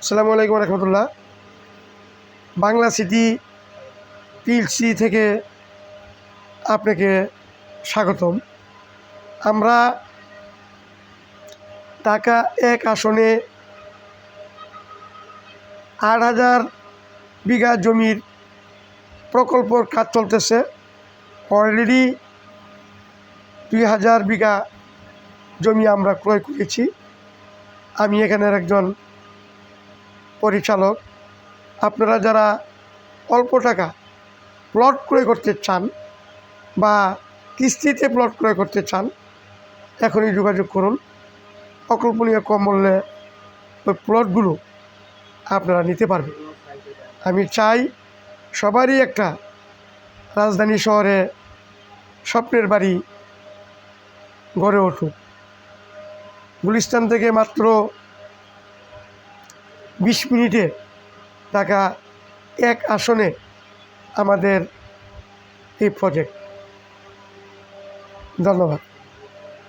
আসসালামু আলাইকুম রহমতুল্লাহ। Bangla city PLC থেকে আপনাকে স্বাগতম। আমরা ঢাকা 1 আসনে 8,000 বিঘা জমির প্রকল্পর কাজ চলতেছে। অলরেডি 2,000 বিঘা জমি আমরা ক্রয় করেছি। আমি এখানের একজন পরিচালক। আপনারা যারা অল্প টাকা প্লট ক্রয় করতে চান বা কিস্তিতে প্লট ক্রয় করতে চান, এখনই যোগাযোগ করুন। অকল্পনীয় কম মূল্যে ওই প্লটগুলো আপনারা নিতে পারবেন। আমি চাই সবারই একটা রাজধানী শহরে স্বপ্নের বাড়ি গড়ে উঠুক। গুলিস্তান থেকে মাত্র 20 মিনিটে ঢাকা 1 আসনে আমাদের এই প্রজেক্ট। ধন্যবাদ।